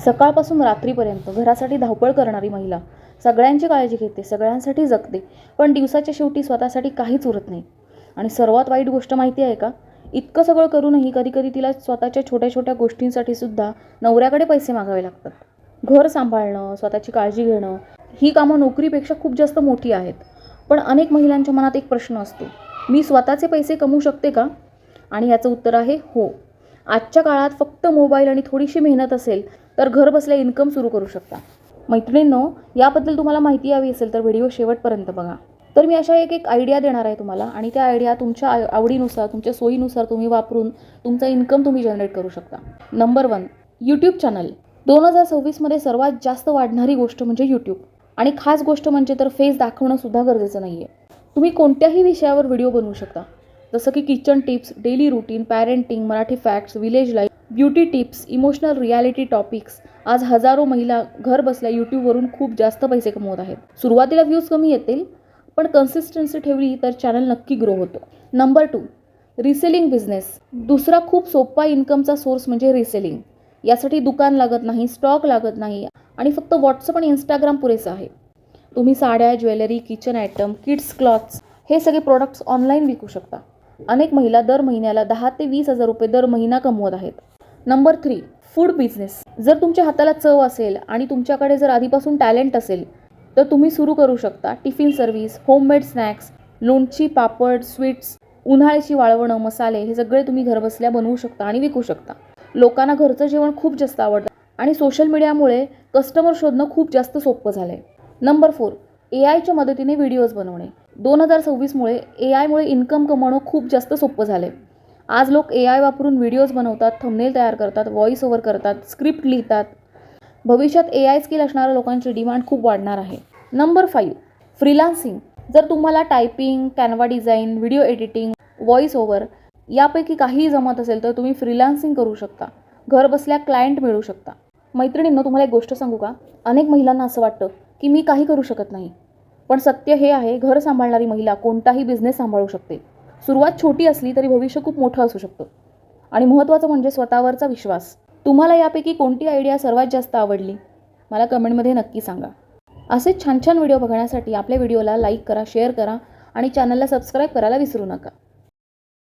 सकाळपासून रात्रीपर्यंत घरासाठी धावपळ करणारी महिला सगळ्यांची काळजी घेते, सगळ्यांसाठी जगते, पण दिवसाच्या शेवटी स्वतःसाठी काहीच उरत नाही. आणि सर्वात वाईट गोष्ट माहिती आहे का? इतकं सगळं करूनही कधीकधी तिला स्वतःच्या छोट्या छोट्या गोष्टींसाठी सुद्धा नवऱ्याकडे पैसे मागावे लागतात. घर सांभाळणं, स्वतःची काळजी घेणं ही कामं नोकरीपेक्षा खूप जास्त मोठी आहेत. पण अनेक महिलांच्या मनात एक प्रश्न असतो, मी स्वतःचे पैसे कमवू शकते का? आणि याचं उत्तर आहे हो. आजच्या काळात फक्त मोबाईल आणि थोडीशी मेहनत असेल तर घर बसल्या इन्कम सुरू करू शकता. मैत्रिणींनो, याबद्दल तुम्हाला माहिती हवी असेल तर व्हिडिओ शेवटपर्यंत बघा. तर मी अशा एक आयडिया देणार आहे तुम्हाला, आणि त्या आयडिया तुमच्या आवडीनुसार, तुमच्या सोयीनुसार तुम्ही वापरून तुमचा इन्कम तुम्ही जनरेट करू शकता. Number 1, YouTube channel. 2026मध्ये सर्वात जास्त वाढणारी गोष्ट म्हणजे यूट्यूब. आणि खास गोष्ट म्हणजे तर फेस दाखवणं सुद्धा गरजेचं नाही आहे. तुम्ही कोणत्याही विषयावर व्हिडिओ बनवू शकता, जसं की kitchen tips, daily routine, parenting, Marathi facts, village life, beauty tips, emotional reality topics. आज हजारो महिला घर बसल्या यूट्यूबवरून खूप जास्त पैसे कमवत आहेत. सुरुवातीला व्ह्यूज कमी येतील, पण कन्सिस्टन्सी ठेवली तर चॅनल नक्की ग्रो होतो. Number 2, reselling business. दुसरा खूप सोपा इन्कमचा सोर्स म्हणजे रिसेलिंग. यासाठी दुकान लागत नाही, स्टॉक लागत नाही, आणि फक्त व्हॉट्सअप आणि इंस्टाग्राम पुरेसं आहे. तुम्ही साड्या, jewellery, kitchen item, kids clothes हे सगळे प्रोडक्ट्स ऑनलाईन विकू शकता. अनेक महिला दर महिन्याला 10 ते 20 हजार रुपये दर महिना कमवत आहेत. Number 3, food business. जर तुमच्या हाताला चव असेल आणि तुमच्याकडे जर आधीपासून टॅलेंट असेल तर तुम्ही सुरू करू शकता. टिफिन सर्व्हिस, होममेड स्नॅक्स, लोणची, पापड, स्वीट्स, उन्हाळ्याची वाळवणं, मसाले हे सगळे तुम्ही घरबसल्या बनवू शकता आणि विकू शकता. लोकांना घरचं जेवण खूप जास्त आवडतं आणि सोशल मीडियामुळे कस्टमर शोधणं खूप जास्त सोपं झालं आहे. नंबर 4, AIच्या मदतीने व्हिडिओज बनवणे. 2026मुळे AIमुळे इन्कम कमवणं खूप जास्त सोपं झालं आहे. आज लोक AI वापरून व्हिडिओज बनवतात, थंबनेल तयार करतात, व्हॉइस ओव्हर करतात, स्क्रिप्ट लिहितात. भविष्यात AI स्किल असणाऱ्या लोकांची डिमांड खूप वाढणार आहे. Number 5, freelancing. जर तुम्हाला typing, Canva design, video editing, voice over यापैकी काहीही जमत असेल तर तुम्ही फ्रीलान्सिंग करू शकता. घर बसल्या क्लायंट मिळू शकता. मैत्रिणींनो, तुम्हाला एक गोष्ट सांगू का? अनेक महिलांना असं वाटतं की मी काही करू शकत नाही, पण सत्य हे आहे, घर सांभाळणारी महिला कोणताही बिझनेस सांभाळू शकते. सुरुवात छोटी असली तरी भविष्य खूप मोठं असू शकतं. आणि महत्त्वाचं म्हणजे स्वतःवरचा विश्वास. तुम्हाला यापैकी कोणती आयडिया सर्वात जास्त आवडली? मला कमेंटमध्ये नक्की सांगा. असेच छान छान व्हिडिओ बघण्यासाठी आपल्या व्हिडिओला लाईक करा, शेअर करा आणि चॅनलला सबस्क्राईब करायला विसरू नका.